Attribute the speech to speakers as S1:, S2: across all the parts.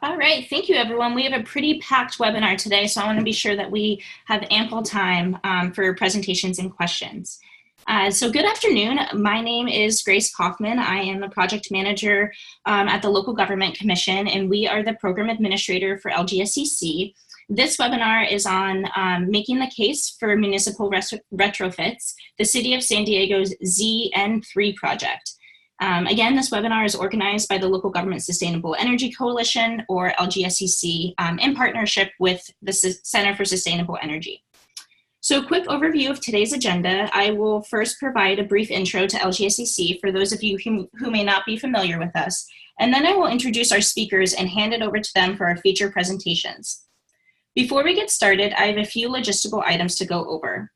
S1: All right, thank you everyone. We have a pretty packed webinar today, so I want to be sure that we have ample time for presentations and questions. So good afternoon. My name is Grace Kaufman. I am the project manager at the Local Government Commission, and we are the program administrator for LGSEC. This webinar is on making the case for municipal retrofits, the City of San Diego's ZN3 project. Again, this webinar is organized by the Local Government Sustainable Energy Coalition, or LGSEC, in partnership with the Center for Sustainable Energy. So a quick overview of today's agenda. I will first provide a brief intro to LGSEC for those of you who may not be familiar with us, and then I will introduce our speakers and hand it over to them for our feature presentations. Before we get started, I have a few logistical items to go over.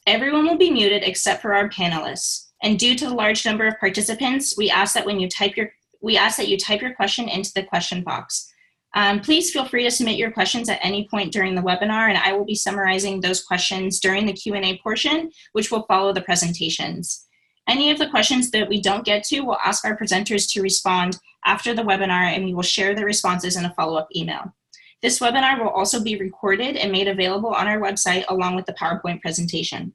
S1: Everyone will be muted except for our panelists. And due to the large number of participants, we ask that you type your question into the question box. Please feel free to submit your questions at any point during the webinar, and I will be summarizing those questions during the Q&A portion, which will follow the presentations. Any of the questions that we don't get to, we'll ask our presenters to respond after the webinar, and we will share the responses in a follow-up email. This webinar will also be recorded and made available on our website along with the PowerPoint presentation.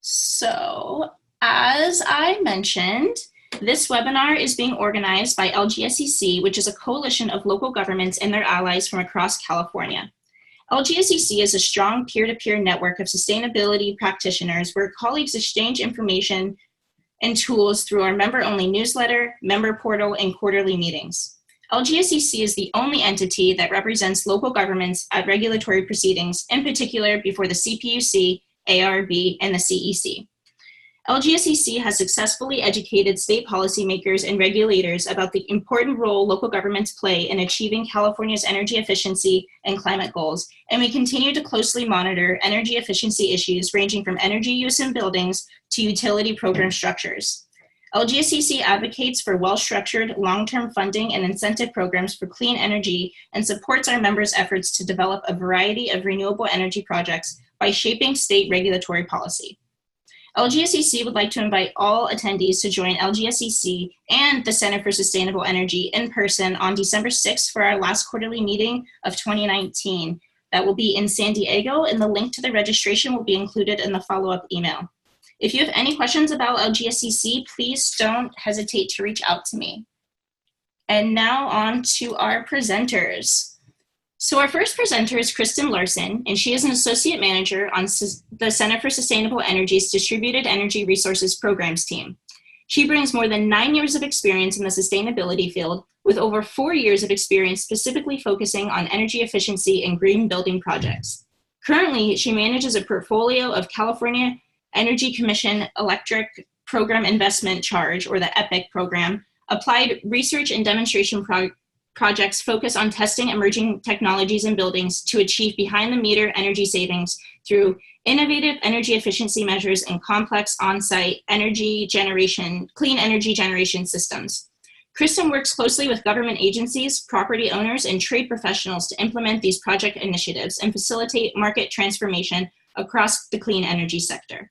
S1: So, as I mentioned, this webinar is being organized by LGSEC, which is a coalition of local governments and their allies from across California. LGSEC is a strong peer-to-peer network of sustainability practitioners where colleagues exchange information and tools through our member-only newsletter, member portal, and quarterly meetings. LGSEC is the only entity that represents local governments at regulatory proceedings, in particular before the CPUC, ARB, and the CEC. LGSEC has successfully educated state policymakers and regulators about the important role local governments play in achieving California's energy efficiency and climate goals, and we continue to closely monitor energy efficiency issues ranging from energy use in buildings to utility program structures. LGSEC advocates for well-structured, long-term funding and incentive programs for clean energy and supports our members' efforts to develop a variety of renewable energy projects by shaping state regulatory policy. LGSEC would like to invite all attendees to join LGSEC and the Center for Sustainable Energy in person on December 6th for our last quarterly meeting of 2019. That will be in San Diego, and the link to the registration will be included in the follow-up email. If you have any questions about LGSEC, please don't hesitate to reach out to me. And now on to our presenters. So our first presenter is Kristen Larson, and she is an associate manager on the Center for Sustainable Energy's Distributed Energy Resources Programs team. She brings more than 9 years of experience in the sustainability field, with over 4 years of experience specifically focusing on energy efficiency and green building projects. Currently, she manages a portfolio of California Energy Commission Electric Program Investment Charge, or the EPIC program, applied research and demonstration projects focus on testing emerging technologies in buildings to achieve behind-the-meter energy savings through innovative energy efficiency measures and complex on-site energy generation, clean energy generation systems. Kristen works closely with government agencies, property owners, and trade professionals to implement these project initiatives and facilitate market transformation across the clean energy sector.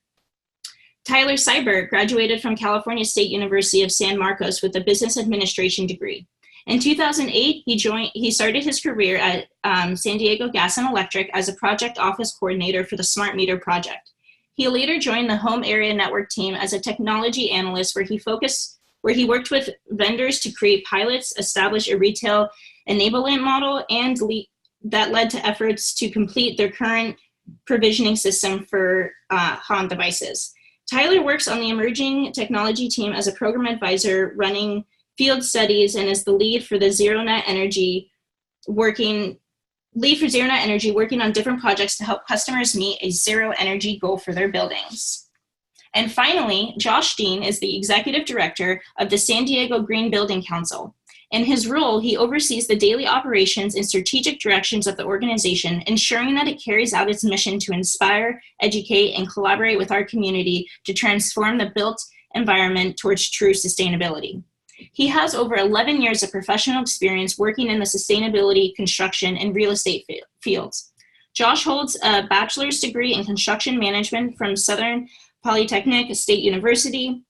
S1: Tyler Seibert graduated from California State University of San Marcos with a business administration degree. In 2008, he started his career at San Diego Gas and Electric as a project office coordinator for the Smart Meter project. He later joined the Home Area Network team as a technology analyst where he worked with vendors to create pilots, establish a retail enablement model, and that led to efforts to complete their current provisioning system for HON devices. Tyler works on the emerging technology team as a program advisor running field studies and is the lead for Zero Net Energy working on different projects to help customers meet a zero energy goal for their buildings. And finally, Josh Dean is the executive director of the San Diego Green Building Council. In his role, he oversees the daily operations and strategic directions of the organization, ensuring that it carries out its mission to inspire, educate, and collaborate with our community to transform the built environment towards true sustainability. He has over 11 years of professional experience working in the sustainability, construction, and real estate fields. Josh holds a bachelor's degree in construction management from Southern Polytechnic State University.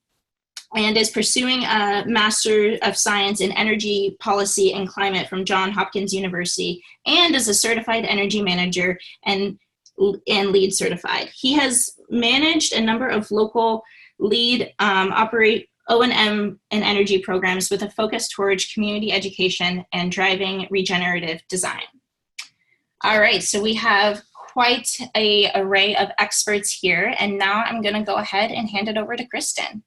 S1: and is pursuing a Master of Science in Energy Policy and Climate from Johns Hopkins University, and is a certified energy manager and LEED certified. He has managed a number of local LEED operate O&M and energy programs with a focus towards community education and driving regenerative design. All right, so we have quite an array of experts here, and now I'm going to go ahead and hand it over to Kristen.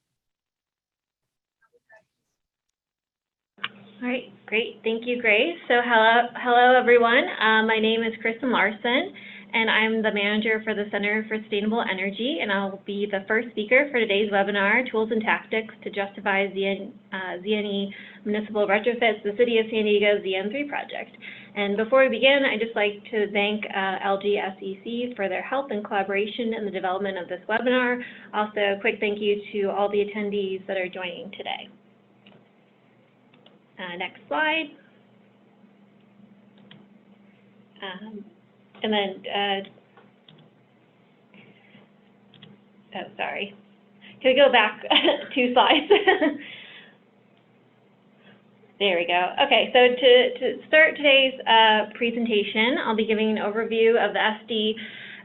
S2: All right, great. Thank you, Grace. So hello everyone. My name is Kristen Larson, and I'm the manager for the Center for Sustainable Energy, and I'll be the first speaker for today's webinar, Tools and Tactics to Justify ZNE Municipal Retrofits, the City of San Diego's ZN3 project. And before we begin, I'd just like to thank LGSEC for their help and collaboration in the development of this webinar. Also, a quick thank you to all the attendees that are joining today. Next slide. And then, oh, sorry. Can we go back 2 slides? There we go. Okay, so to start today's presentation, I'll be giving an overview of the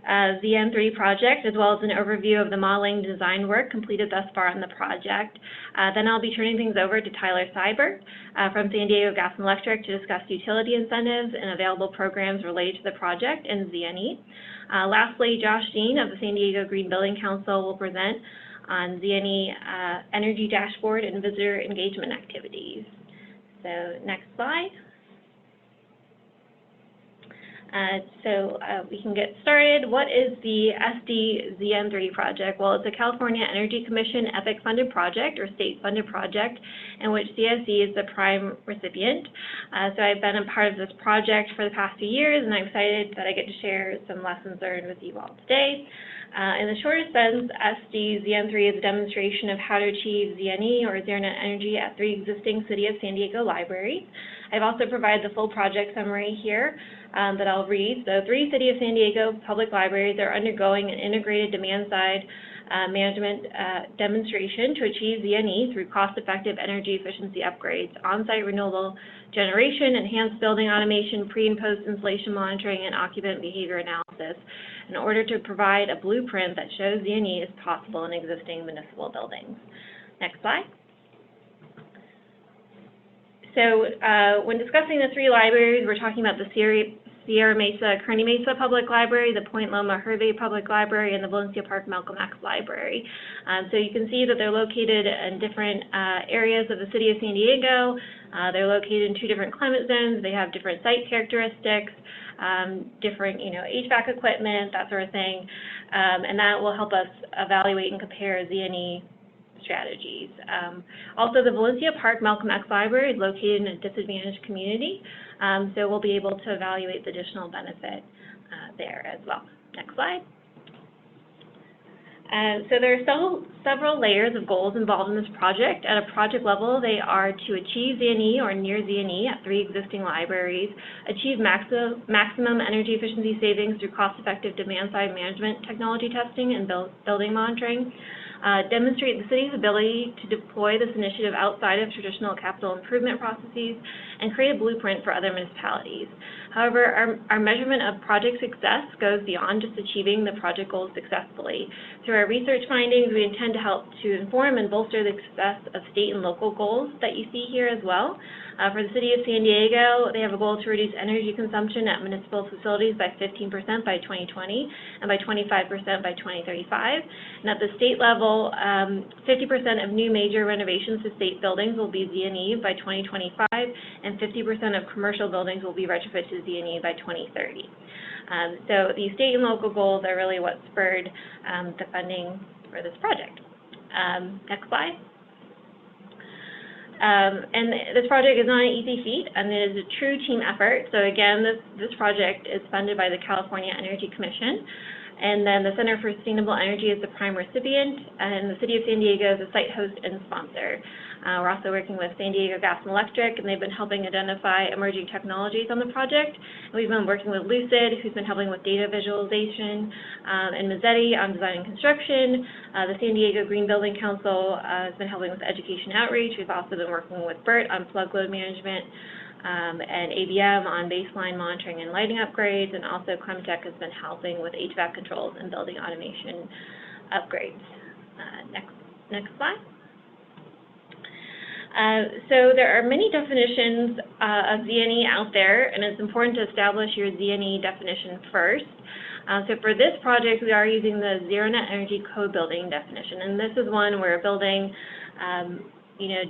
S2: ZN3 project, as well as an overview of the modeling design work completed thus far on the project. Then I'll be turning things over to Tyler Seibert from San Diego Gas and Electric to discuss utility incentives and available programs related to the project and ZNE. Lastly, Josh Dean of the San Diego Green Building Council will present on ZNE energy dashboard and visitor engagement activities. So next slide. We can get started. What is the ZN3 project? Well, it's a California Energy Commission EPIC funded project or state funded project in which CSE is the prime recipient. So I've been a part of this project for the past few years, and I'm excited that I get to share some lessons learned with you all today. In the shortest sense, ZN3 is a demonstration of how to achieve ZNE or zero net energy at 3 existing City of San Diego libraries. I've also provided the full project summary here that I'll read. So 3 City of San Diego public libraries are undergoing an integrated demand-side management demonstration to achieve ZNE through cost-effective energy efficiency upgrades, on-site renewable generation, enhanced building automation, pre- and post-installation monitoring, and occupant behavior analysis in order to provide a blueprint that shows ZNE is possible in existing municipal buildings. Next slide. So when discussing the 3 libraries, we're talking about the Sierra Mesa Kearney Mesa Public Library, the Point Loma Hervey Public Library, and the Valencia Park Malcolm X Library. So you can see that they're located in different areas of the City of San Diego. They're located in 2 different climate zones. They have different site characteristics, different HVAC equipment, that sort of thing. And that will help us evaluate and compare ZNE strategies. Also, the Valencia Park Malcolm X Library is located in a disadvantaged community, so we'll be able to evaluate the additional benefit there as well. Next slide. So there are several layers of goals involved in this project. At a project level, they are to achieve ZNE or near ZNE at 3 existing libraries, achieve maximum energy efficiency savings through cost-effective demand-side management technology testing and building monitoring, demonstrate the city's ability to deploy this initiative outside of traditional capital improvement processes, and create a blueprint for other municipalities. However, our measurement of project success goes beyond just achieving the project goals successfully. Through our research findings, we intend to help to inform and bolster the success of state and local goals that you see here as well. For the City of San Diego, they have a goal to reduce energy consumption at municipal facilities by 15% by 2020 and by 25% by 2035. And at the state level, 50% of new major renovations to state buildings will be ZNE by 2025, and 50% of commercial buildings will be retrofit to ZNE by 2030. So these state and local goals are really what spurred the funding for this project. Next slide. And this project is not an easy feat, and it is a true team effort. So again, this project is funded by the California Energy Commission, And then the Center for Sustainable Energy is the prime recipient, and the City of San Diego is the site host and sponsor. We're also working with San Diego Gas and Electric, and they've been helping identify emerging technologies on the project. And we've been working with Lucid, who's been helping with data visualization, and Mazzetti on design and construction. The San Diego Green Building Council has been helping with education outreach. We've also been working with BERT on plug load management, and ABM on baseline monitoring and lighting upgrades, and also Clementech has been helping with HVAC controls and building automation upgrades. Next slide. So there are many definitions of ZNE out there, and it's important to establish your ZNE definition first. So for this project, we are using the Zero Net Energy Code Building definition, and this is one where a building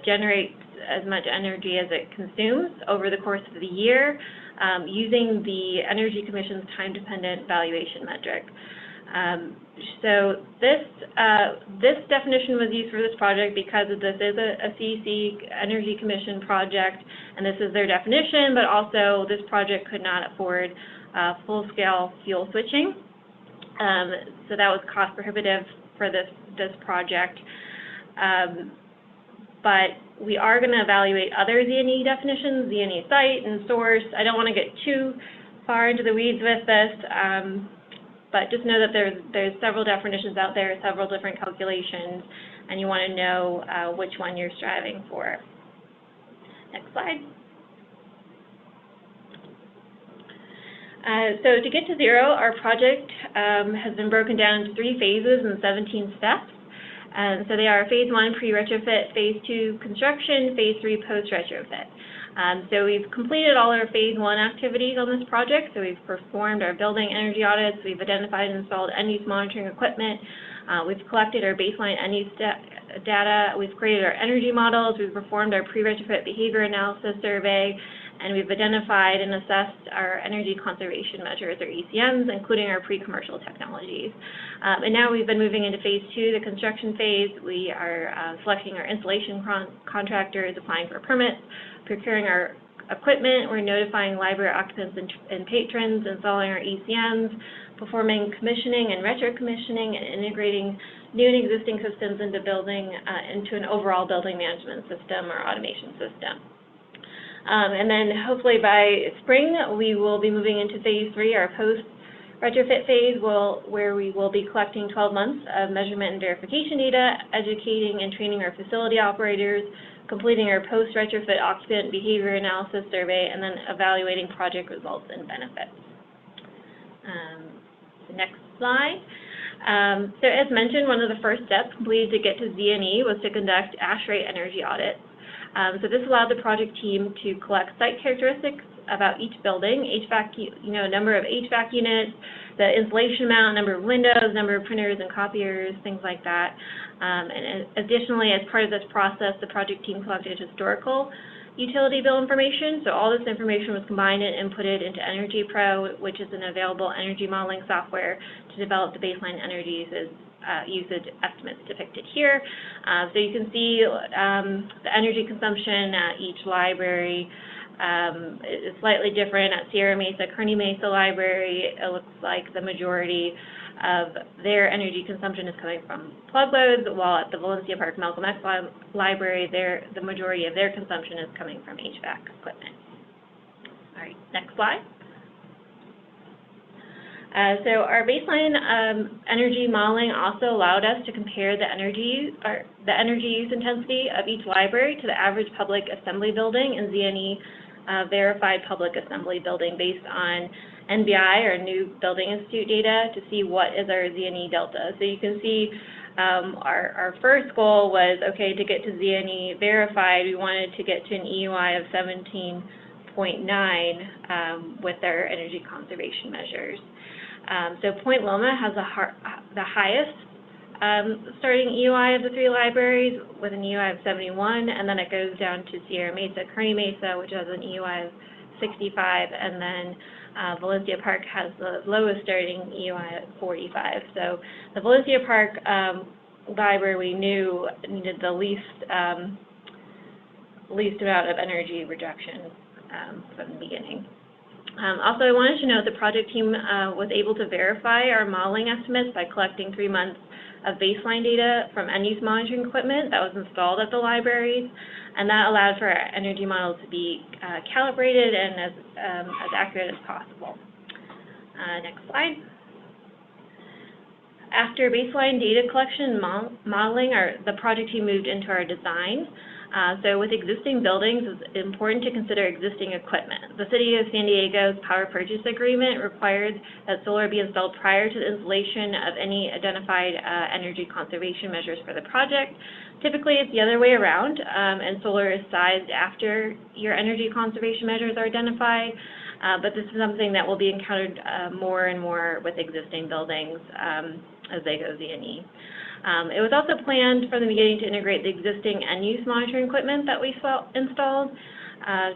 S2: generates as much energy as it consumes over the course of the year using the Energy Commission's time-dependent valuation metric. So this definition was used for this project because this is a CEC Energy Commission project, and this is their definition, but also this project could not afford full-scale fuel switching. So that was cost prohibitive for this project. But we are going to evaluate other ZNE definitions, ZNE site and source. I don't want to get too far into the weeds with this, but just know that there's several definitions out there, several different calculations, and you want to know which one you're striving for. Next slide. So to get to zero, our project has been broken down into 3 phases and 17 steps. So they are phase 1, pre-retrofit, phase 2, construction, phase 3, post-retrofit. So we've completed all our phase 1 activities on this project. So we've performed our building energy audits, we've identified and installed end-use monitoring equipment, we've collected our baseline end-use data, we've created our energy models, we've performed our pre-retrofit behavior analysis survey, and we've identified and assessed our energy conservation measures, or ECMs, including our pre-commercial technologies. And now we've been moving into phase 2, the construction phase. We are selecting our installation contractors, applying for permits, procuring our equipment. We're notifying library occupants and patrons, installing our ECMs, performing commissioning and retro-commissioning, and integrating new and existing systems into an overall building management system or automation system. And then hopefully by spring, we will be moving into phase 3, our post-retrofit phase, where we will be collecting 12 months of measurement and verification data, educating and training our facility operators, completing our post-retrofit occupant behavior analysis survey, and then evaluating project results and benefits. The next slide. So as mentioned, one of the first steps completed to get to ZNE was to conduct ASHRAE energy audits. So this allowed the project team to collect site characteristics about each building, HVAC, number of HVAC units, the insulation amount, number of windows, number of printers and copiers, things like that. And additionally, as part of this process, the project team collected historical utility bill information. So all this information was combined and inputted into Energy Pro, which is an available energy modeling software to develop the baseline energy usage estimates depicted here. So you can see the energy consumption at each library is slightly different. At Sierra Mesa, Kearny Mesa Library, it looks like the majority of their energy consumption is coming from plug loads, while at the Valencia Park Malcolm X Library, the majority of their consumption is coming from HVAC equipment. All right, next slide. So our baseline energy modeling also allowed us to compare the energy use intensity of each library to the average public assembly building and ZNE verified public assembly building based on NBI, or New Building Institute data, to see what is our ZNE delta. So you can see our first goal was, okay, to get to ZNE verified, we wanted to get to an EUI of 17.9 with our energy conservation measures. So Point Loma has the highest starting EUI of the 3 libraries with an EUI of 71, and then it goes down to Sierra Mesa, Kearny Mesa, which has an EUI of 65, and then Valencia Park has the lowest starting EUI at 45. So the Valencia Park library we knew needed the least amount of energy reduction from the beginning. Also, I wanted to note the project team was able to verify our modeling estimates by collecting 3 months of baseline data from end-use monitoring equipment that was installed at the libraries, and that allowed for our energy model to be calibrated and as accurate as possible. Next slide. After baseline data collection and modeling, the project team moved into our design. So with existing buildings, it's important to consider existing equipment. The City of San Diego's power purchase agreement required that solar be installed prior to the installation of any identified energy conservation measures for the project. Typically, it's the other way around, and solar is sized after your energy conservation measures are identified. But this is something that will be encountered more and more with existing buildings as they go ZNE. It was also planned from the beginning to integrate the existing end-use monitoring equipment that we installed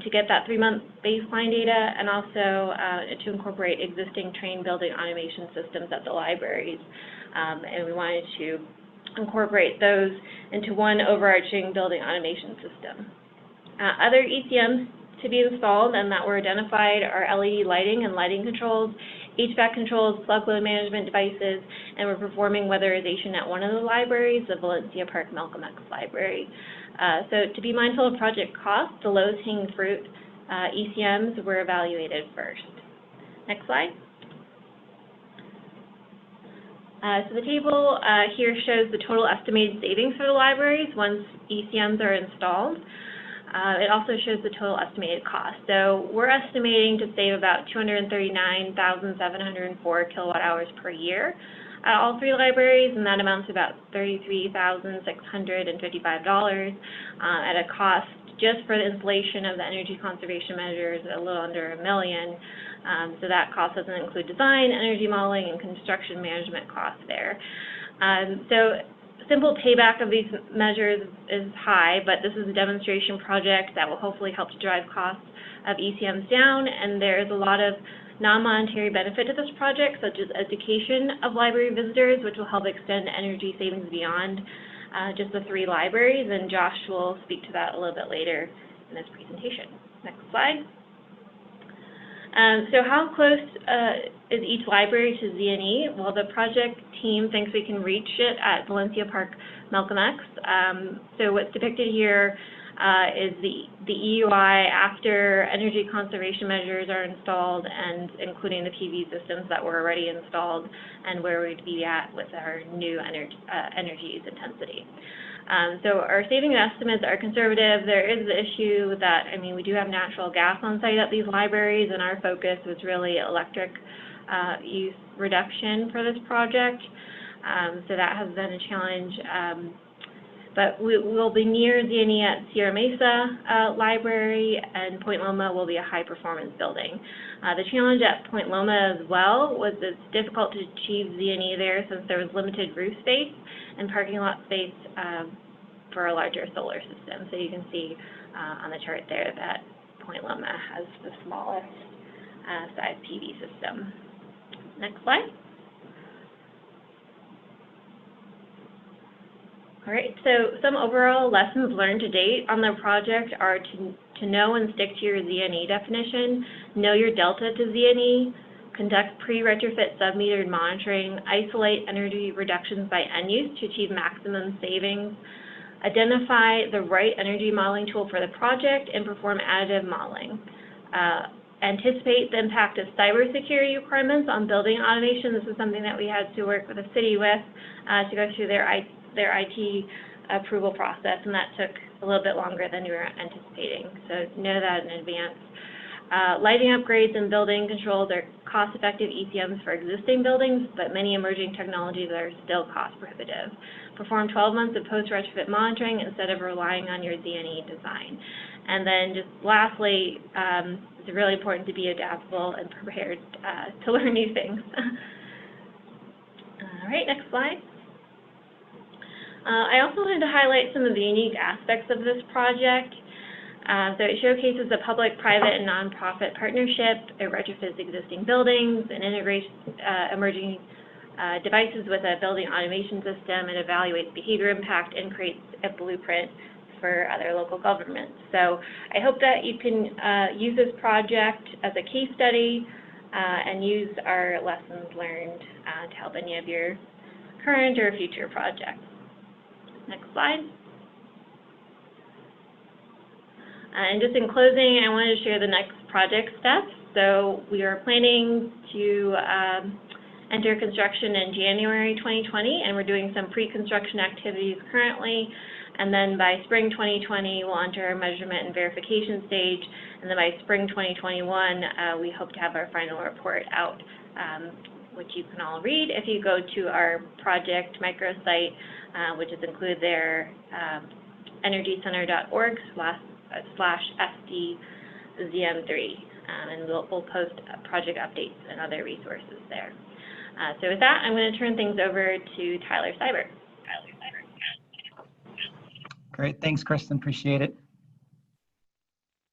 S2: to get that 3-month baseline data, and also to incorporate existing train building automation systems at the libraries. And we wanted to incorporate those into one overarching building automation system. Other ECMs to be installed and that were identified are LED lighting and lighting controls, HVAC controls, plug load management devices, and we're performing weatherization at one of the libraries, the Valencia Park Malcolm X Library. So to be mindful of project costs, the lowest hanging fruit ECMs were evaluated first. Next slide. So the table here shows the total estimated savings for the libraries once ECMs are installed. It also shows the total estimated cost. So we're estimating to save about 239,704 kilowatt hours per year at all 3 libraries, and that amounts to about $33,655 at a cost just for the installation of the energy conservation measures a little under $1 million. So that cost doesn't include design, energy modeling, and construction management costs there. So simple payback of these measures is high, but this is a demonstration project that will hopefully help to drive costs of ECMs down, and there's a lot of non-monetary benefit to this project, such as education of library visitors, which will help extend energy savings beyond just the 3 libraries, and Josh will speak to that a little bit later in this presentation. Next slide. So how close is each library to ZNE? Well, the project team thinks we can reach it at Valencia Park Malcolm X. So what's depicted here is the EUI after energy conservation measures are installed, and including the PV systems that were already installed, and where we'd be at with our new energy use intensity. So our saving estimates are conservative. There is the issue that, we do have natural gas on site at these libraries, and our focus was really electric use reduction for this project. So that has been a challenge. But we'll be near ZNE at Sierra Mesa Library, and Point Loma will be a high-performance building. The challenge at Point Loma as well was it's difficult to achieve ZNE there since there was limited roof space and parking lot space for a larger solar system. So you can see on the chart there that Point Loma has the smallest size PV system. Next slide. All right, so some overall lessons learned to date on the project are to know and stick to your ZNE definition, know your delta to ZNE, conduct pre-retrofit sub-metered monitoring, isolate energy reductions by end use to achieve maximum savings, identify the right energy modeling tool for the project, and perform additive modeling. Anticipate the impact of cybersecurity requirements on building automation. This is something that we had to work with the city with to go through their IT approval process, and that took a little bit longer than we were anticipating. So know that in advance. Lighting upgrades and building controls are cost-effective ECMs for existing buildings, but many emerging technologies are still cost-prohibitive. Perform 12 months of post-retrofit monitoring instead of relying on your ZNE design. And then just lastly, it's really important to be adaptable and prepared to learn new things. All right, next slide. I also wanted to highlight some of the unique aspects of this project. So it showcases a public, private, and nonprofit partnership. It retrofits existing buildings and integrates emerging devices with a building automation system. It evaluates behavior impact and creates a blueprint for other local governments. So I hope that you can use this project as a case study and use our lessons learned to help any of your current or future projects. Next slide. And just in closing, I wanted to share the next project steps. So we are planning to enter construction in January 2020, and we're doing some pre-construction activities currently. And then by spring 2020, we'll enter our measurement and verification stage. And then by spring 2021, we hope to have our final report out, which you can all read if you go to our project microsite, which is included there, energycenter.org/SD-ZN3. And we'll post project updates and other resources there. So with that, I'm going to turn things over to Tyler Seibert.
S3: Great, thanks, Kristen, appreciate it.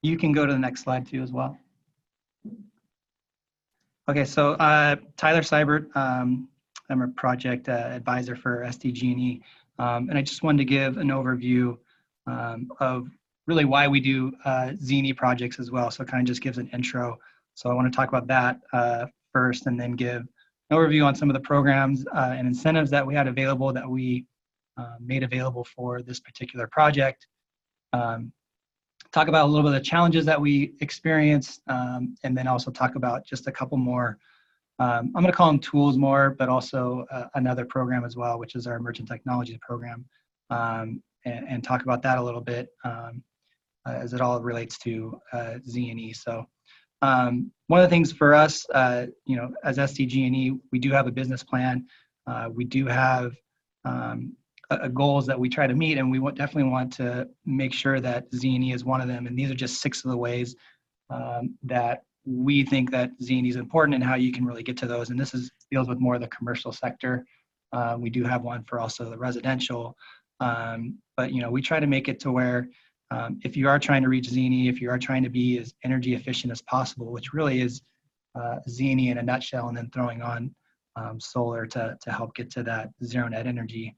S3: You can go to the next slide too as well. Okay, so Tyler Seibert, I'm a project advisor for SDG&E, and I just wanted to give an overview of really why we do ZNE projects as well. So it kind of just gives an intro. So I want to talk about that first, and then give an overview on some of the programs and incentives that we had available that we made available for this particular project. Talk about a little bit of the challenges that we experienced, and then also talk about just a couple more, I'm going to call them tools more, but also another program as well, which is our Emerging Technologies program, and talk about that a little bit as it all relates to ZNE. So one of the things for us, you know, as SDG&E, we do have a business plan. We do have goals that we try to meet, and we definitely want to make sure that ZNE is one of them. And these are just 6 of the ways that we think that ZNE is important and how you can really get to those. And this deals with more of the commercial sector. We do have one for also the residential, but you know, we try to make it to where if you are trying to reach ZNE, if you are trying to be as energy efficient as possible, which really is ZNE in a nutshell, and then throwing on solar to help get to that zero net energy.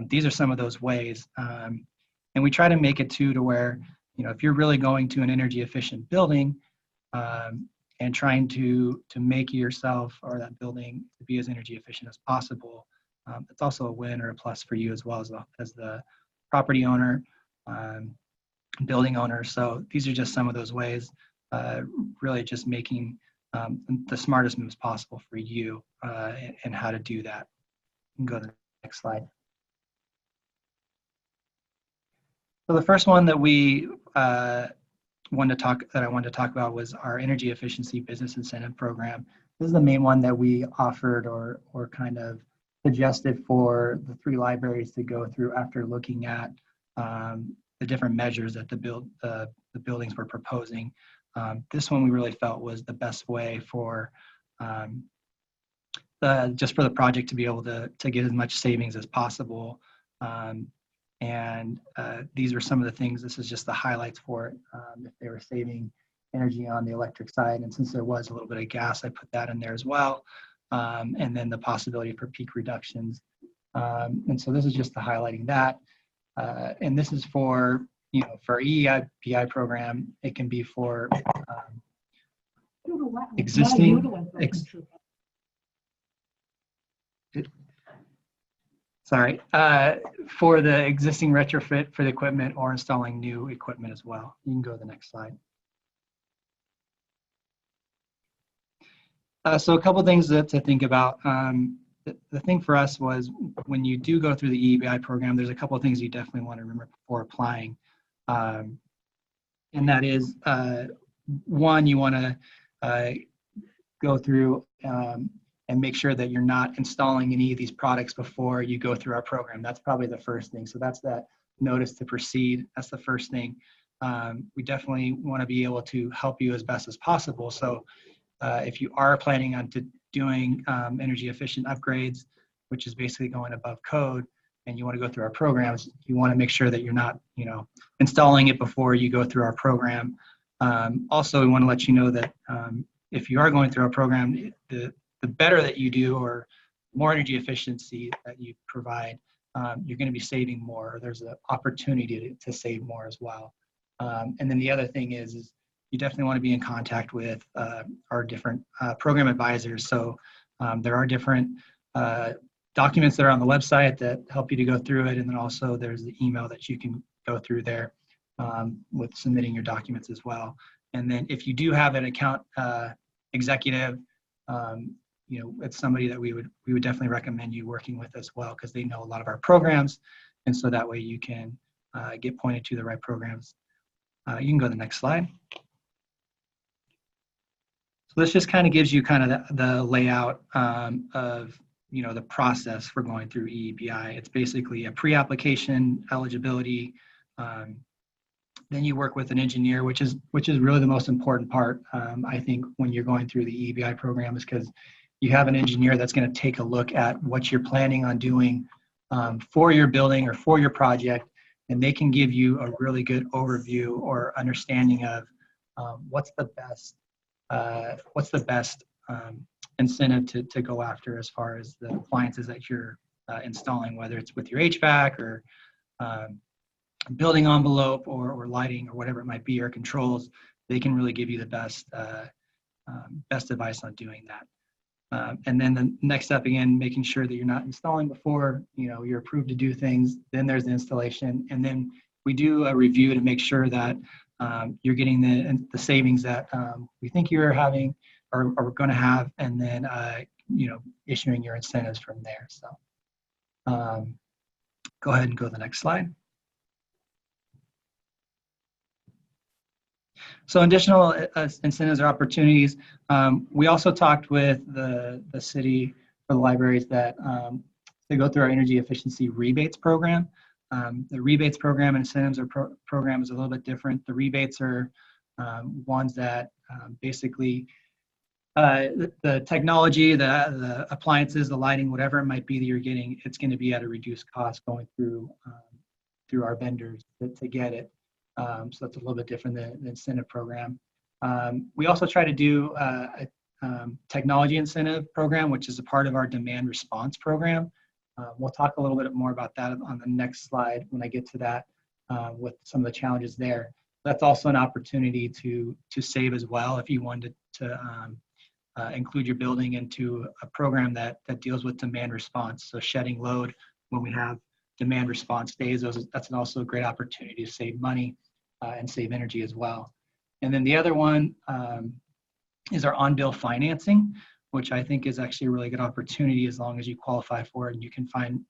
S3: These are some of those ways. And we try to make it to where, you know, if you're really going to an energy efficient building and trying to make yourself or that building to be as energy efficient as possible, it's also a win or a plus for you as well as the property owner, building owner. So these are just some of those ways, really just making the smartest moves possible for you and how to do that. You can go to the next slide. So the first one that I wanted to talk about was our energy efficiency business incentive program. This is the main one that we offered or kind of suggested for the 3 libraries to go through after looking at the different measures that the buildings were proposing. This one we really felt was the best way for just for the project to be able to get as much savings as possible. And these are some of the things, this is just the highlights for it. If they were saving energy on the electric side, and since there was a little bit of gas, I put that in there as well. And then the possibility for peak reductions. And so this is just the highlighting that. And this is for, you know, for EEBI program, it can be for existing, for the existing retrofit for the equipment or installing new equipment as well. You can go to the next slide. So a couple things to think about. The thing for us was when you do go through the EEBI program, there's a couple of things you definitely want to remember before applying. And that is, one, you want to go through and make sure that you're not installing any of these products before you go through our program. That's probably the first thing. So that's that notice to proceed. That's the first thing. We definitely want to be able to help you as best as possible. So if you are planning on doing energy efficient upgrades, which is basically going above code, and you want to go through our programs, you want to make sure that you're not, you know, installing it before you go through our program. Also, we want to let you know that if you are going through our program, the better that you do or more energy efficiency that you provide, you're going to be saving more. There's an opportunity to save more as well. And then the other thing is you definitely want to be in contact with our different program advisors. So there are different documents that are on the website that help you to go through it. And then also there's the email that you can go through there with submitting your documents as well. And then if you do have an account executive, you know, it's somebody that we would definitely recommend you working with as well, because they know a lot of our programs. And so that way you can get pointed to the right programs. You can go to the next slide. So this just kind of gives you kind of the layout of, you know, the process for going through EEBI. It's basically a pre-application eligibility. Then you work with an engineer, which is really the most important part, I think, when you're going through the EEBI program, is because you have an engineer that's going to take a look at what you're planning on doing for your building or for your project, and they can give you a really good overview or understanding of what's the best incentive to go after as far as the appliances that you're installing, whether it's with your HVAC or building envelope or lighting or whatever it might be, or controls. They can really give you the best advice on doing that. And then the next step, again, making sure that you're not installing before, you know, you're approved to do things. Then there's the installation, and then we do a review to make sure that you're getting the savings that we think you're having or going to have, and then you know, issuing your incentives from there. So go ahead and go to the next slide. So additional incentives or opportunities. We also talked with the city for the libraries that they go through our energy efficiency rebates program. The rebates program and incentives program is a little bit different. The rebates are ones that basically the technology, the appliances, the lighting, whatever it might be that you're getting, it's going to be at a reduced cost going through our vendors to get it. So that's a little bit different than the incentive program. We also try to do a technology incentive program, which is a part of our demand response program. We'll talk a little bit more about that on the next slide when I get to that with some of the challenges there. That's also an opportunity to save as well if you wanted to include your building into a program that deals with demand response. So shedding load when we have demand response days, that's also a great opportunity to save money and save energy as well. And then the other one is our on-bill financing, which I think is actually a really good opportunity as long as you qualify for it. And you can find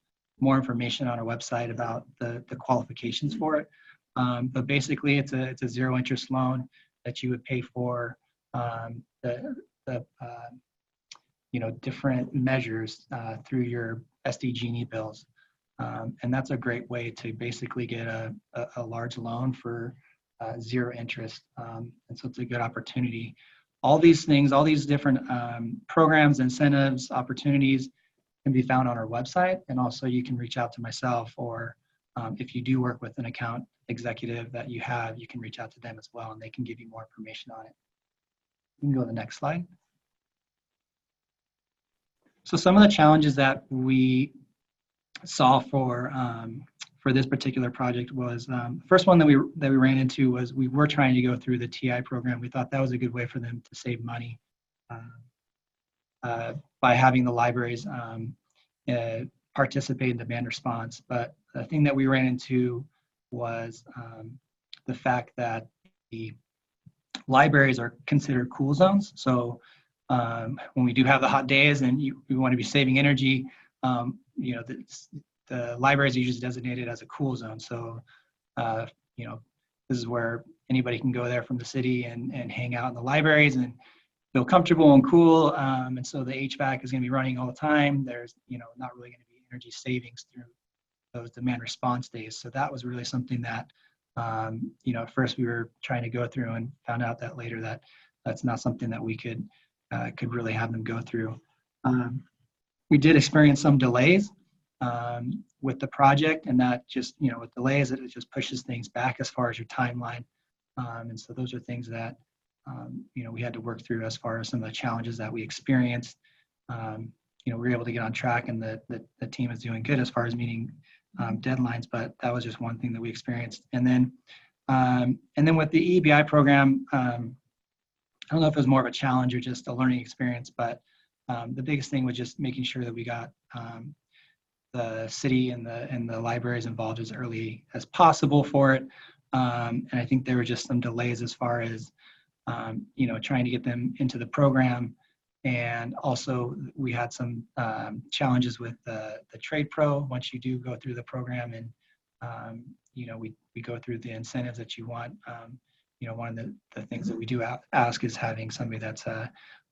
S3: more information on our website about the qualifications for it. But basically, it's a zero interest loan that you would pay for the you know, different measures through your SDG&E bills. And that's a great way to basically get a large loan for zero interest. And so it's a good opportunity. All these things, all these different programs, incentives, opportunities can be found on our website. And also you can reach out to myself, or if you do work with an account executive that you have, you can reach out to them as well, and they can give you more information on it. You can go to the next slide. So some of the challenges that we saw for this particular project was the first one that we ran into was we were trying to go through the TI program. We thought that was a good way for them to save money by having the libraries participate in demand response. But the thing that we ran into was the fact that the libraries are considered cool zones. So when we do have the hot days and we want to be saving energy, you know, the libraries are usually designated as a cool zone. So, you know, this is where anybody can go there from the city and hang out in the libraries and feel comfortable and cool. And so the HVAC is going to be running all the time. There's, you know, not really going to be energy savings through those demand response days. So that was really something that, you know, at first we were trying to go through and found out that later that that's not something that we could really have them go through. We did experience some delays with the project, and that just, you know, with delays, it just pushes things back as far as your timeline. And so those are things that, you know, we had to work through as far as some of the challenges that we experienced. You know, we were able to get on track, and the team is doing good as far as meeting deadlines, but that was just one thing that we experienced. And then with the EEBI program, I don't know if it was more of a challenge or just a learning experience, but the biggest thing was just making sure that we got the city and the libraries involved as early as possible for it. And I think there were just some delays as far as trying to get them into the program. And also we had some challenges with the trade pro once you do go through the program, and we go through the incentives that you want. One of the things that we do ask is having somebody that's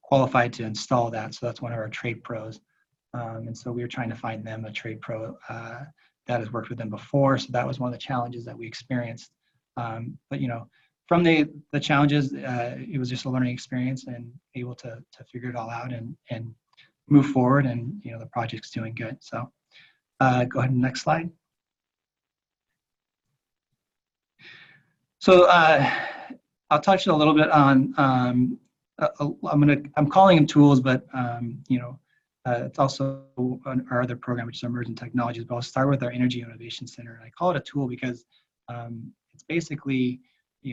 S3: qualified to install that. So that's one of our trade pros. And so we were trying to find them a trade pro that has worked with them before. So that was one of the challenges that we experienced. But from the challenges, it was just a learning experience and able to figure it all out and move forward. And the project's doing good. So go ahead and next slide. So I'll touch a little bit on. I'm calling them tools, but it's also our other program, which is Emerging Technologies. But I'll start with our Energy Innovation Center. And I call it a tool because it's basically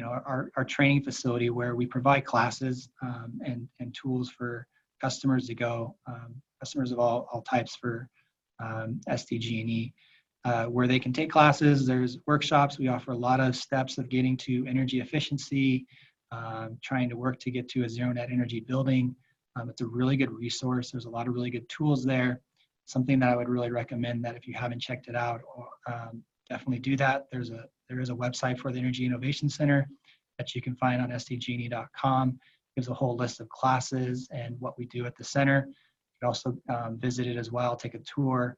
S3: our training facility where we provide classes and tools for customers to go, customers of all types for SDG&E, where they can take classes. There's workshops. We offer a lot of steps of getting to energy efficiency, trying to work to get to a zero net energy building. It's a really good resource. There's a lot of really good tools there. Something that I would really recommend that if you haven't checked it out, definitely do that. There is a website for the Energy Innovation Center that you can find on sdgne.com. Gives a whole list of classes and what we do at the center. You can also visit it as well, take a tour.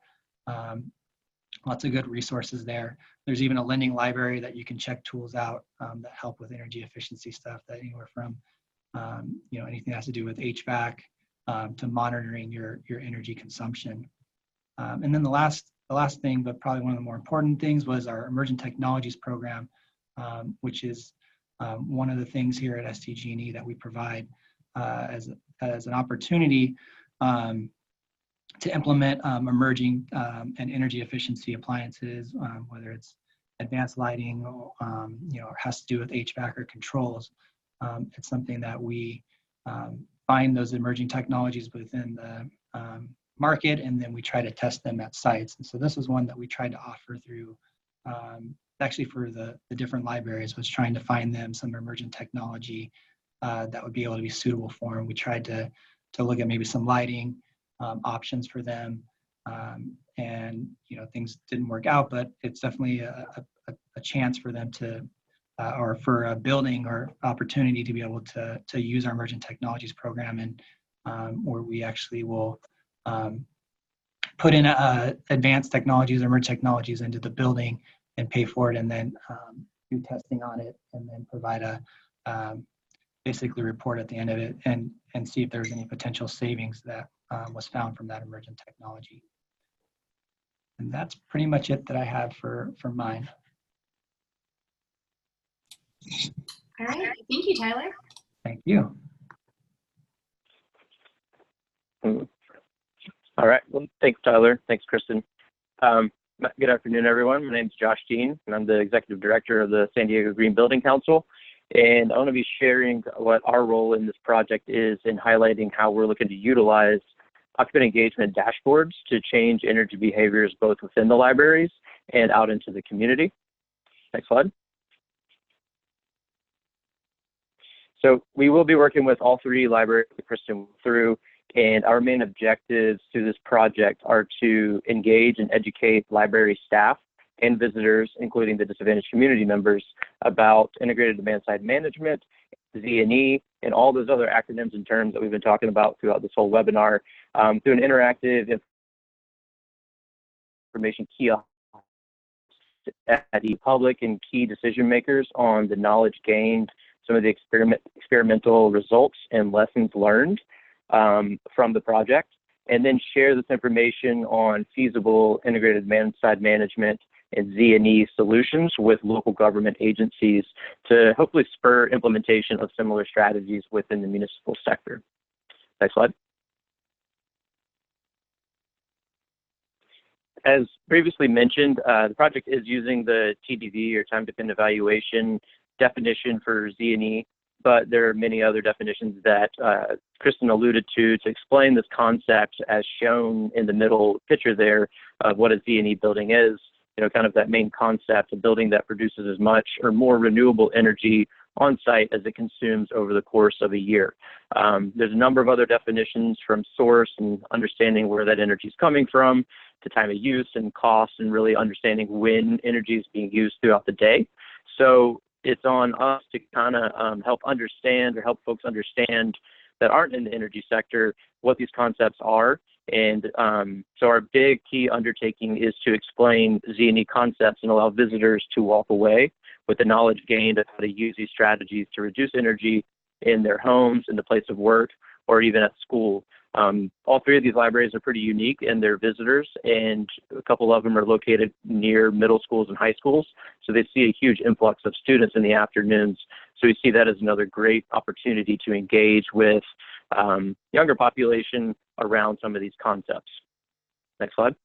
S3: Lots of good resources there. There's even a lending library that you can check tools out that help with energy efficiency stuff, that anywhere from anything that has to do with HVAC to monitoring your energy consumption. And then the last thing, but probably one of the more important things, was our Emerging Technologies program, which is one of the things here at SDG&E that we provide as an opportunity to implement emerging and energy efficiency appliances, whether it's advanced lighting or has to do with HVAC or controls. It's something that we find those emerging technologies within the market, and then we try to test them at sites. And so this was one that we tried to offer through, actually for the different libraries, was trying to find them some emerging technology that would be able to be suitable for them. We tried to look at maybe some lighting options for them, and things didn't work out, but it's definitely a chance for them to or for a building or opportunity to be able to use our Emerging Technologies program, and where we actually will put in advanced technologies or emerging technologies into the building and pay for it, and then do testing on it, and then provide a basically report at the end of it and see if there's any potential savings that was found from that emergent technology. And that's pretty much it that I have for mine.
S1: All right, thank you, Tyler.
S3: Thank you.
S4: All right, well, thanks, Tyler. Thanks, Kristen. Good afternoon, everyone. My name is Josh Dean, and I'm the Executive Director of the San Diego Green Building Council. And I want to be sharing what our role in this project is in highlighting how we're looking to utilize occupant engagement dashboards to change energy behaviors both within the libraries and out into the community. Next slide. So we will be working with all three libraries that Kristen went through, and our main objectives through this project are to engage and educate library staff and visitors, including the disadvantaged community members, about integrated demand-side management, ZNE, and all those other acronyms and terms that we've been talking about throughout this whole webinar, through an interactive information kiosk at the public and key decision makers on the knowledge gained, some of the experimental results and lessons learned from the project, and then share this information on feasible integrated demand-side management and ZNE solutions with local government agencies to hopefully spur implementation of similar strategies within the municipal sector. Next slide. As previously mentioned, the project is using the TDV, or time dependent evaluation definition for ZNE, but there are many other definitions that Kristen alluded to explain this concept, as shown in the middle picture there of what a ZNE building is. Kind of that main concept, a building that produces as much or more renewable energy on site as it consumes over the course of a year. There's a number of other definitions, from source and understanding where that energy is coming from, to time of use and cost, and really understanding when energy is being used throughout the day. So it's on us to kind of help understand, or help folks understand that aren't in the energy sector, what these concepts are. And so our big key undertaking is to explain ZNE concepts and allow visitors to walk away with the knowledge gained of how to use these strategies to reduce energy in their homes, in the place of work, or even at school. All three of these libraries are pretty unique in their visitors, and a couple of them are located near middle schools and high schools. So they see a huge influx of students in the afternoons. So we see that as another great opportunity to engage with younger population around some of these concepts. Next slide.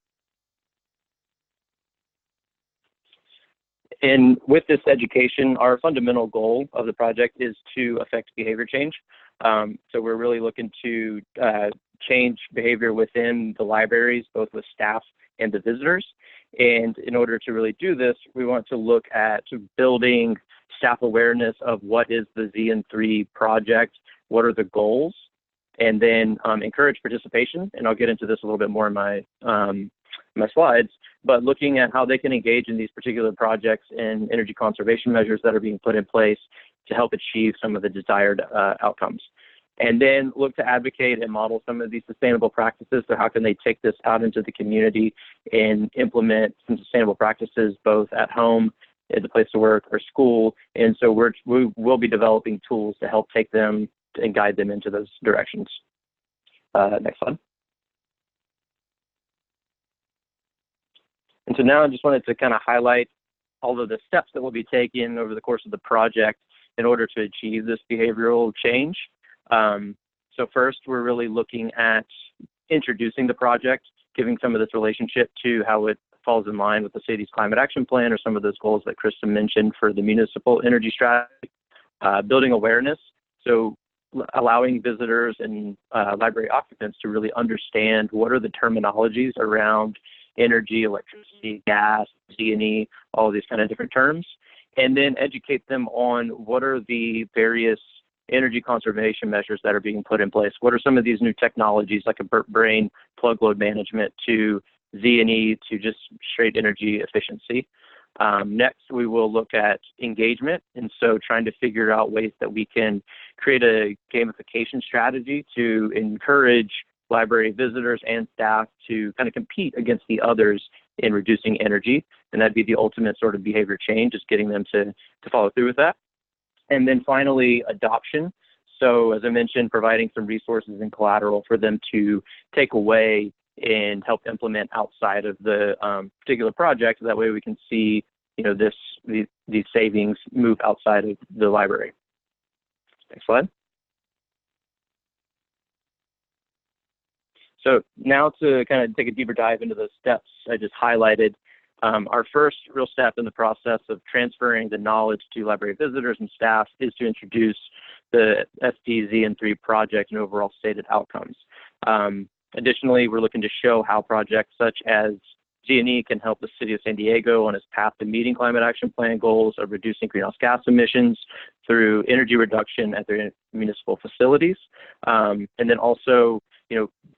S4: And with this education, our fundamental goal of the project is to affect behavior change. So we're really looking to change behavior within the libraries, both with staff and the visitors. And in order to really do this, we want to look at building staff awareness of what is the ZN3 project, what are the goals, and then encourage participation. And I'll get into this a little bit more in my slides, but looking at how they can engage in these particular projects and energy conservation measures that are being put in place to help achieve some of the desired outcomes. And then look to advocate and model some of these sustainable practices. So how can they take this out into the community and implement some sustainable practices, both at home, at the place of work, or school. And so we will be developing tools to help take them and guide them into those directions. Next slide. And so now I just wanted to kind of highlight all of the steps that will be taken over the course of the project in order to achieve this behavioral change. So first, we're really looking at introducing the project, giving some of this relationship to how it falls in line with the city's climate action plan, or some of those goals that Kristen mentioned for the municipal energy strategy. Building awareness, so allowing visitors and library occupants to really understand what are the terminologies around energy, electricity, gas, ZNE, all of these kind of different terms, and then educate them on what are the various energy conservation measures that are being put in place. What are some of these new technologies, like a burp brain, plug load management, to ZNE, to just straight energy efficiency. Next, we will look at engagement, and so trying to figure out ways that we can create a gamification strategy to encourage library visitors and staff to kind of compete against the others in reducing energy. And that'd be the ultimate sort of behavior change, is getting them to follow through with that. And then finally, adoption. So as I mentioned, providing some resources and collateral for them to take away and help implement outside of the particular project. That way we can see, these savings move outside of the library. Next slide. So now to kind of take a deeper dive into those steps I just highlighted, our first real step in the process of transferring the knowledge to library visitors and staff is to introduce the ZN3 project and overall stated outcomes. Additionally, we're looking to show how projects such as ZNE can help the City of San Diego on its path to meeting climate action plan goals of reducing greenhouse gas emissions through energy reduction at their municipal facilities. And then also,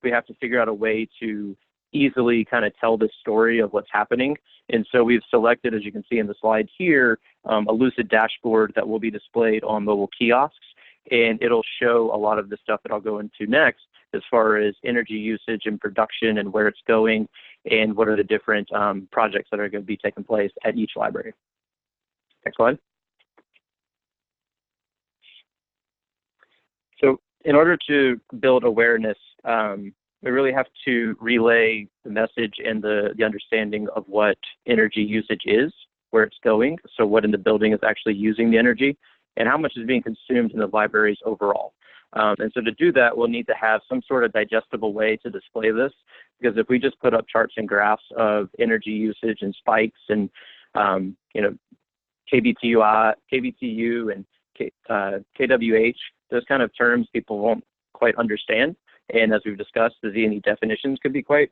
S4: we have to figure out a way to easily kind of tell the story of what's happening. And so we've selected, as you can see in the slide here, a lucid dashboard that will be displayed on mobile kiosks. And it'll show a lot of the stuff that I'll go into next, as far as energy usage and production and where it's going, and what are the different projects that are going to be taking place at each library. Next slide. So in order to build awareness, we really have to relay the message and the understanding of what energy usage is, where it's going, so what in the building is actually using the energy, and how much is being consumed in the libraries overall. And so to do that, we'll need to have some sort of digestible way to display this, because if we just put up charts and graphs of energy usage and spikes and, you know, Kbtu and kWh, those kind of terms people won't quite understand. And as we've discussed, the ZNE definitions could be quite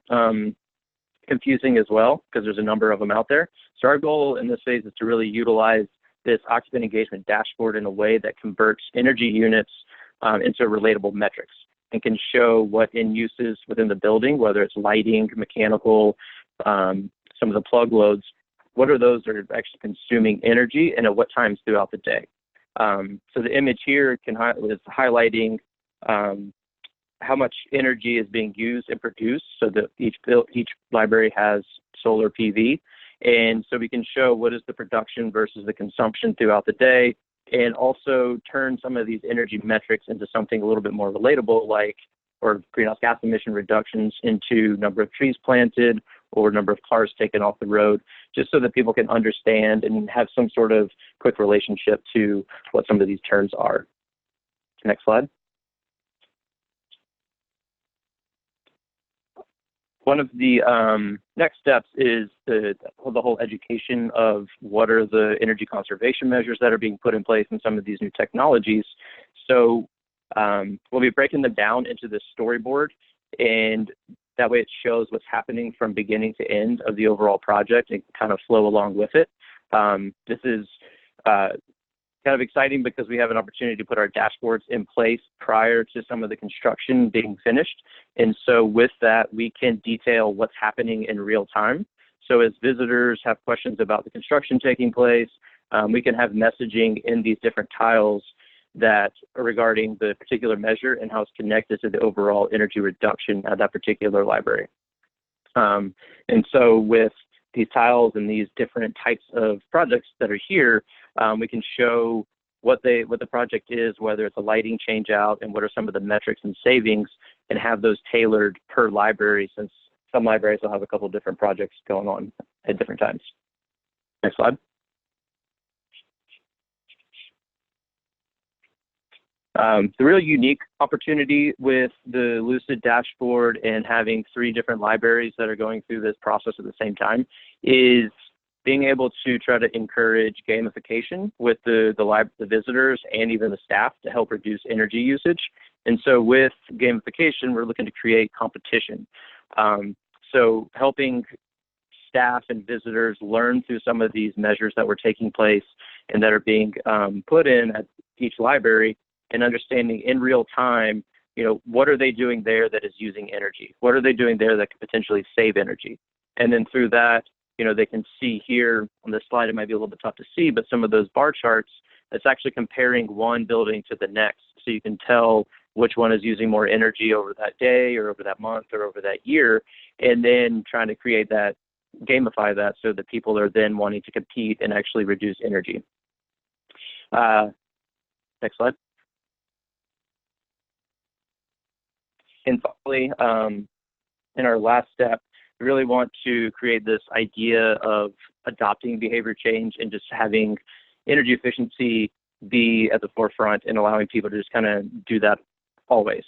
S4: confusing as well, because there's a number of them out there. So our goal in this phase is to really utilize this occupant engagement dashboard in a way that converts energy units into relatable metrics and can show what end uses within the building, whether it's lighting, mechanical, some of the plug loads, what are those that are actually consuming energy and at what times throughout the day. So the image here is highlighting how much energy is being used and produced, so that each library has solar PV. And so we can show what is the production versus the consumption throughout the day, and also turn some of these energy metrics into something a little bit more relatable, like, or greenhouse gas emission reductions into number of trees planted or number of cars taken off the road, just so that people can understand and have some sort of quick relationship to what some of these terms are. Next slide. One of the next steps is the whole education of what are the energy conservation measures that are being put in place in some of these new technologies. So we'll be breaking them down into this storyboard, and that way it shows what's happening from beginning to end of the overall project and kind of flow along with it. This is kind of exciting because we have an opportunity to put our dashboards in place prior to some of the construction being finished. And so with that, we can detail what's happening in real time. So as visitors have questions about the construction taking place, we can have messaging in these different tiles that are regarding the particular measure and how it's connected to the overall energy reduction at that particular library. And so with these tiles and these different types of projects that are here, we can show what the project is, whether it's a lighting change out, and what are some of the metrics and savings, and have those tailored per library, since some libraries will have a couple of different projects going on at different times. Next slide. The real unique opportunity with the Lucid dashboard and having 3 different libraries that are going through this process at the same time is being able to try to encourage gamification with the visitors and even the staff to help reduce energy usage. And so with gamification, we're looking to create competition. So helping staff and visitors learn through some of these measures that were taking place and that are being put in at each library, and understanding in real time, you know, what are they doing there that is using energy? What are they doing there that could potentially save energy? And then through that, you know, they can see here on this slide, it might be a little bit tough to see, but some of those bar charts, it's actually comparing one building to the next. So you can tell which one is using more energy over that day or over that month or over that year, and then trying to create that, gamify that, so that people are then wanting to compete and actually reduce energy. Next slide. And finally, in our last step, we really want to create this idea of adopting behavior change and just having energy efficiency be at the forefront and allowing people to just kind of do that always.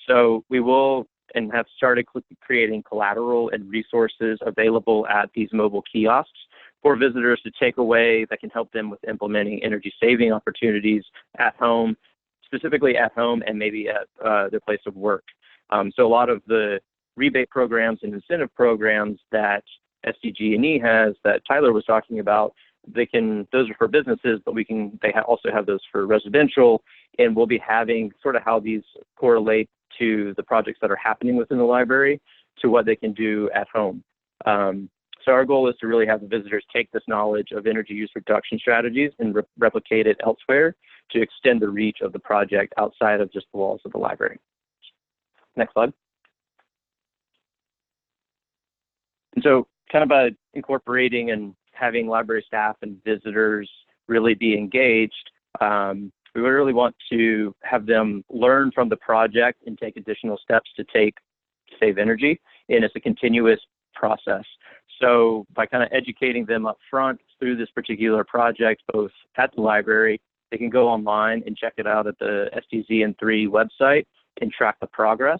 S4: So we will and have started creating collateral and resources available at these mobile kiosks for visitors to take away that can help them with implementing energy saving opportunities at home, specifically at home and maybe at their place of work. So a lot of the rebate programs and incentive programs that SDG&E has that Tyler was talking about, those are for businesses, but they also have those for residential, and we'll be having sort of how these correlate to the projects that are happening within the library to what they can do at home. So our goal is to really have the visitors take this knowledge of energy use reduction strategies and replicate it elsewhere to extend the reach of the project outside of just the walls of the library. Next slide. And so kind of by incorporating and having library staff and visitors really be engaged, we really want to have them learn from the project and take additional steps to save energy. And it's a continuous process. So by kind of educating them up front through this particular project, both at the library they can go online and check it out at the ZN3 website and track the progress.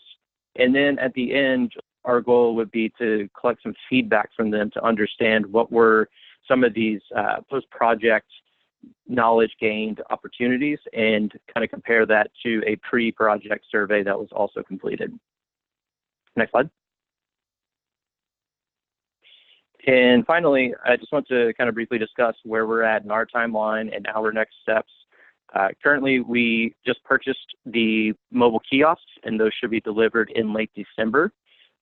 S4: And then at the end, our goal would be to collect some feedback from them to understand what were some of these post-project knowledge gained opportunities and kind of compare that to a pre-project survey that was also completed. Next slide. And finally, I just want to kind of briefly discuss where we're at in our timeline and our next steps. Currently, we just purchased the mobile kiosks, and those should be delivered in late December.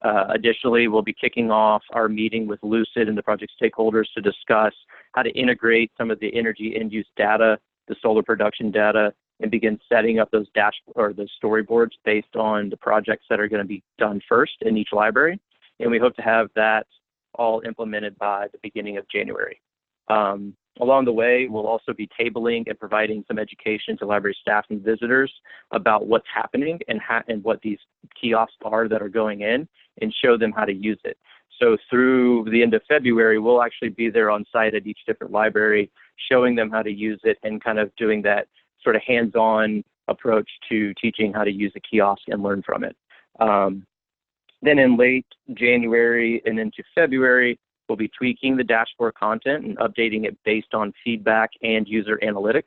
S4: Additionally, we'll be kicking off our meeting with Lucid and the project stakeholders to discuss how to integrate some of the energy end-use data, the solar production data, and begin setting up those those storyboards based on the projects that are going to be done first in each library. And we hope to have that all implemented by the beginning of January. Along the way, we'll also be tabling and providing some education to library staff and visitors about what's happening and what these kiosks are that are going in, and show them how to use it. So through the end of February, we'll actually be there on site at each different library, showing them how to use it and kind of doing that sort of hands-on approach to teaching how to use a kiosk and learn from it. Then in late January and into February, we'll be tweaking the dashboard content and updating it based on feedback and user analytics.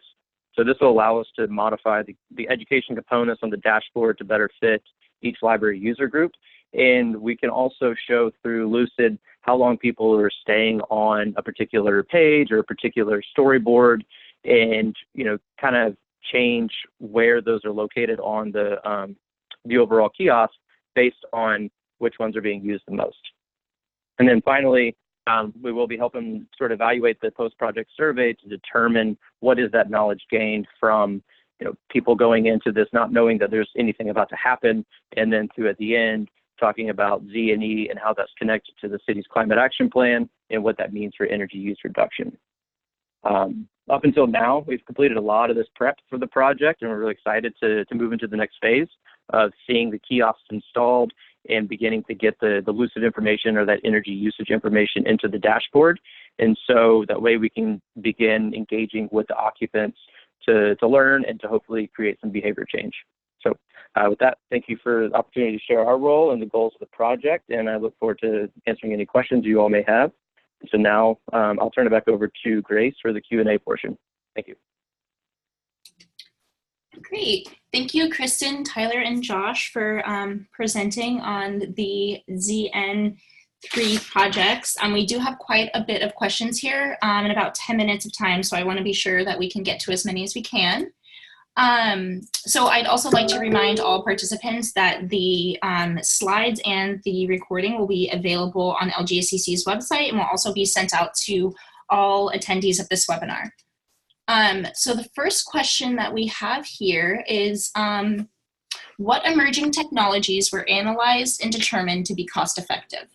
S4: So this will allow us to modify the education components on the dashboard to better fit each library user group. And we can also show through Lucid how long people are staying on a particular page or a particular storyboard, and kind of change where those are located on the overall kiosk based on which ones are being used the most. And then finally, we will be helping sort of evaluate the post-project survey to determine what is that knowledge gained from people going into this not knowing that there's anything about to happen, and then through at the end talking about ZNE and how that's connected to the city's climate action plan and what that means for energy use reduction. Up until now, we've completed a lot of this prep for the project, and we're really excited to move into the next phase of seeing the kiosks installed and beginning to get the Lucid information or that energy usage information into the dashboard. And so that way we can begin engaging with the occupants to learn and to hopefully create some behavior change. So with that, thank you for the opportunity to share our role and the goals of the project, and I look forward to answering any questions you all may have. So now I'll turn it back over to Grace for the Q&A portion. Thank you.
S1: Great. Thank you, Kristen, Tyler, and Josh for presenting on the ZN3 projects. We do have quite a bit of questions here in about 10 minutes of time, so I want to be sure that we can get to as many as we can. So I'd also like to remind all participants that the slides and the recording will be available on LGSEC's website and will also be sent out to all attendees of this webinar. So the first question that we have here is, what emerging technologies were analyzed and determined to be cost effective?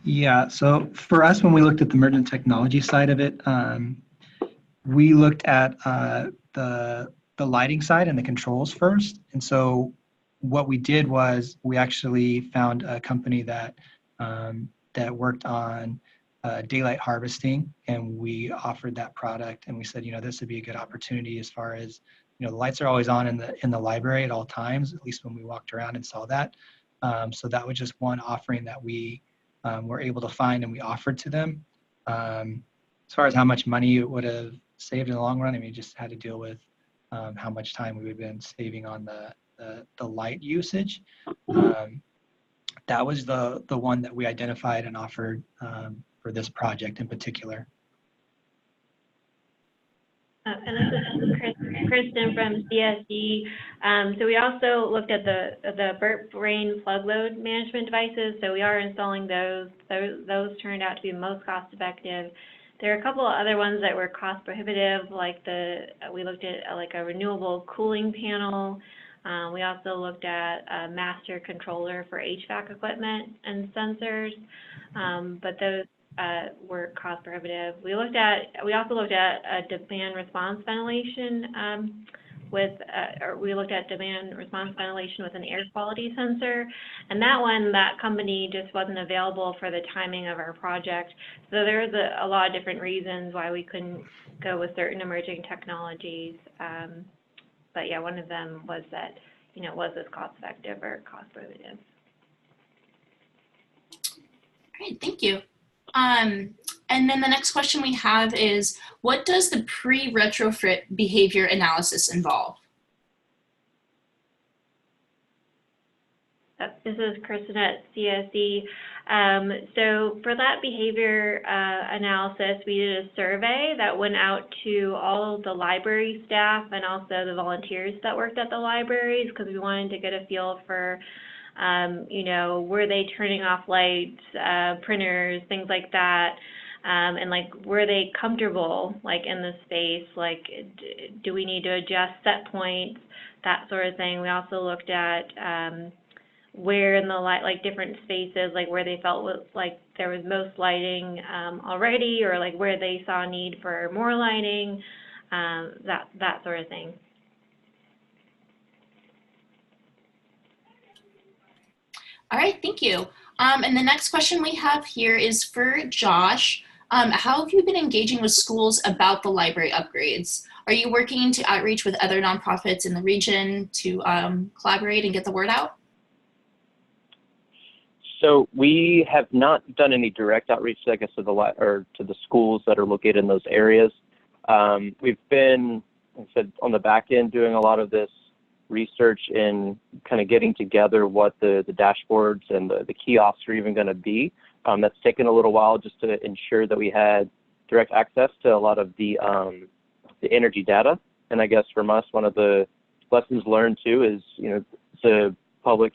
S3: Yeah, so for us, when we looked at the emergent technology side of it, we looked at the lighting side and the controls first. And so what we did was we actually found a company that worked on daylight harvesting, and we offered that product, and we said, this would be a good opportunity as far as, the lights are always on in the library at all times, at least when we walked around and saw that. So that was just one offering that we were able to find and we offered to them. As far as how much money it would have saved in the long run, I mean, just had to deal with how much time we would have been saving on the light usage. That was the one that we identified and offered for this project in particular.
S2: And this is Kristen from CSD. So we also looked at the burp brain plug load management devices. So we are installing those. Those turned out to be most cost effective. There are a couple of other ones that were cost prohibitive, like we looked at like a renewable cooling panel. We also looked at a master controller for HVAC equipment and sensors, but those were cost prohibitive. We also looked at a demand response ventilation or we looked at demand response ventilation with an air quality sensor, and that company just wasn't available for the timing of our project. So there's a lot of different reasons why we couldn't go with certain emerging technologies. But yeah, one of them was that, was this cost effective or cost prohibitive?
S1: Great, thank you. And then the next question we have is, what does the pre-retrofit behavior analysis involve?
S2: This is Kristen at CSE. So for that behavior analysis, we did a survey that went out to all of the library staff and also the volunteers that worked at the libraries, because we wanted to get a feel for, were they turning off lights, printers, things like that. And like, were they comfortable, like, in the space? Like, do we need to adjust set points, that sort of thing. We also looked at where in the different spaces, like where they felt like there was most lighting already, or like where they saw a need for more lighting, that sort of thing.
S1: All right, thank you. And the next question we have here is for Josh. How have you been engaging with schools about the library upgrades? Are you working to outreach with other nonprofits in the region to collaborate and get the word out?
S4: So we have not done any direct outreach, I guess, to the schools that are located in those areas. We've been, like I said, on the back end doing a lot of this research and kind of getting together what the dashboards and the kiosks are even going to be. That's taken a little while just to ensure that we had direct access to a lot of the energy data. And I guess from us, one of the lessons learned too is, it's a public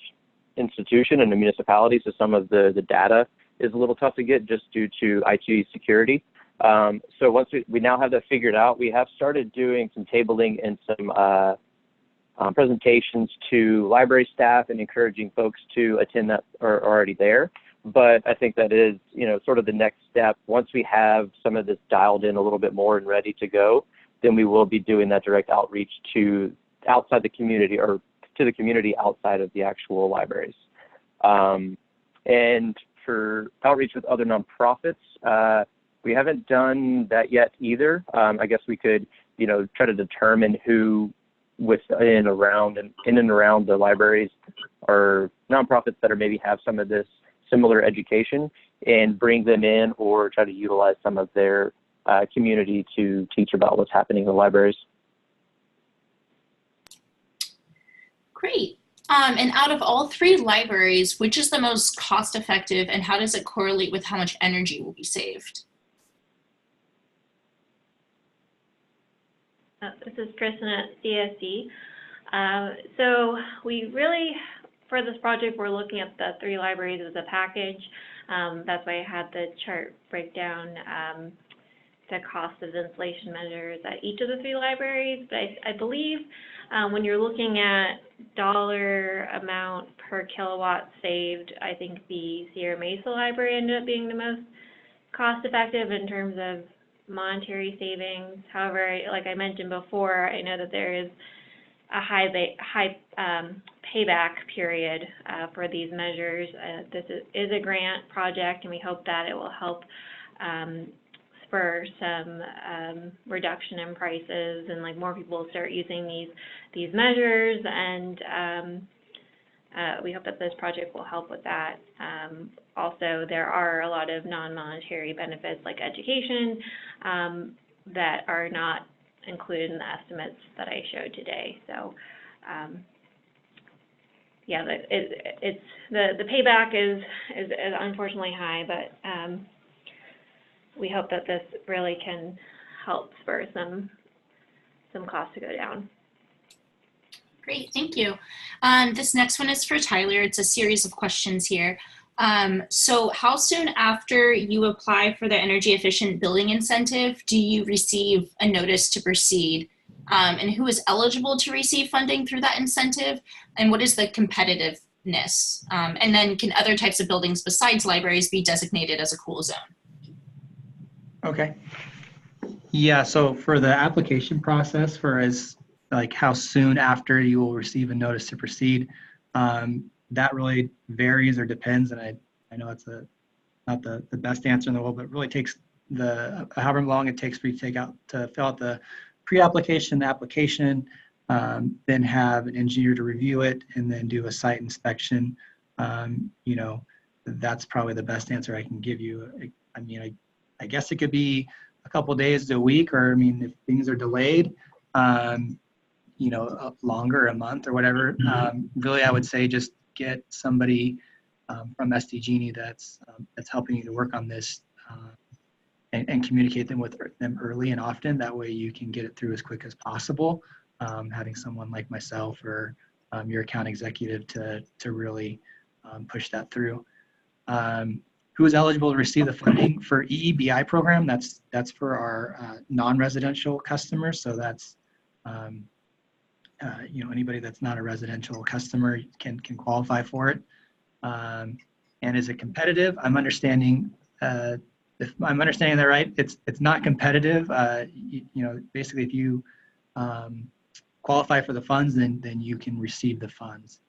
S4: institution and the municipalities, so some of the data is a little tough to get just due to IT security. So once we now have that figured out, we have started doing some tabling and some presentations to library staff and encouraging folks to attend that are already there. But I think that is, sort of the next step. Once we have some of this dialed in a little bit more and ready to go, then we will be doing that direct outreach to outside the community, or to the community outside of the actual libraries. And for outreach with other nonprofits, we haven't done that yet either. I guess we could, try to determine who in and around the libraries are nonprofits that are maybe have some of this similar education, and bring them in, or try to utilize some of their community to teach about what's happening in the libraries.
S1: Great. And out of all three libraries, which is the most cost effective, and how does it correlate with how much energy will be saved?
S2: This is Kristen at CSE. So we really, for this project, we're looking at the three libraries as a package. That's why I had the chart break down the cost of the installation measures at each of the three libraries. But I believe when you're looking at dollar amount per kilowatt saved, I think the Sierra Mesa library ended up being the most cost effective in terms of monetary savings. However, like I mentioned before, I know that there is a high payback period for these measures. This is a grant project, and we hope that it will help spur some reduction in prices, and like more people will start using these measures, and we hope that this project will help with that. Also, there are a lot of non-monetary benefits like education that are not included in the estimates that I showed today. So, yeah, the payback is unfortunately high, but we hope that this really can help spur some costs to go down.
S1: Great, thank you. This next one is for Tyler. It's a series of questions here. So how soon after you apply for the energy efficient building incentive do you receive a notice to proceed? And who is eligible to receive funding through that incentive? And what is the competitiveness? And then can other types of buildings besides libraries be designated as a cool zone?
S3: Okay. Yeah, so for the application process for as like how soon after you will receive a notice to proceed. That really varies or depends, and I know it's not the best answer in the world, but it really takes however long it takes for you to fill out the pre-application, the application, then have an engineer to review it, and then do a site inspection. You know, that's probably the best answer I can give you. I mean, I guess it could be a couple days to a week, or I mean, if things are delayed, you know, longer, a month or whatever. Really, I would say just get somebody from SDG&E that's helping you to work on this, and communicate with them early and often. That way you can get it through as quick as possible. Having someone like myself or your account executive to really push that through. Who is eligible to receive the funding for EEBI program? That's for our non-residential customers. So that's you know, anybody that's not a residential customer can qualify for it. And is it competitive? I'm understanding, if I'm understanding that right, it's not competitive. You know, basically, if you qualify for the funds, then you can receive the funds.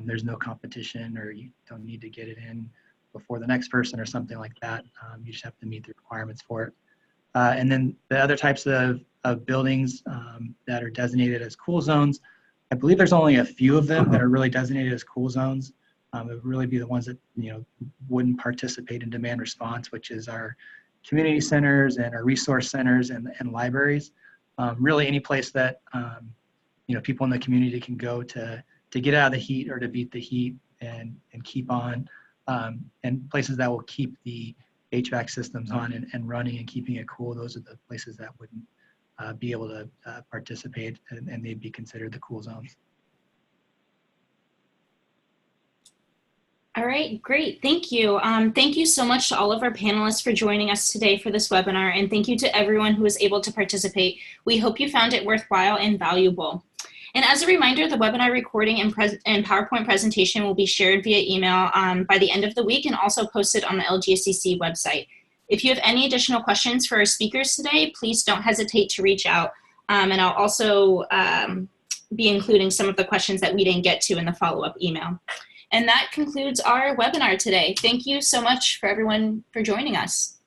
S3: There's no competition, or you don't need to get it in before the next person or something like that. You just have to meet the requirements for it. And then the other types of buildings that are designated as cool zones, I believe there's only a few of them that are really designated as cool zones. It would really be the ones that, you know, wouldn't participate in demand response, which is our community centers and our resource centers and libraries. Really any place that, you know, people in the community can go to get out of the heat or to beat the heat and keep on, and places that will keep the HVAC systems on and running and keeping it cool. Those are the places that wouldn't be able to participate, and they'd be considered the cool zones.
S1: All right, great, thank you. Thank you so much to all of our panelists for joining us today for this webinar, and thank you to everyone who was able to participate. We hope you found it worthwhile and valuable. And as a reminder, the webinar recording and PowerPoint presentation will be shared via email by the end of the week and also posted on the LGSEC website. If you have any additional questions for our speakers today, please don't hesitate to reach out. And I'll also be including some of the questions that we didn't get to in the follow-up email. And that concludes our webinar today. Thank you so much for everyone for joining us.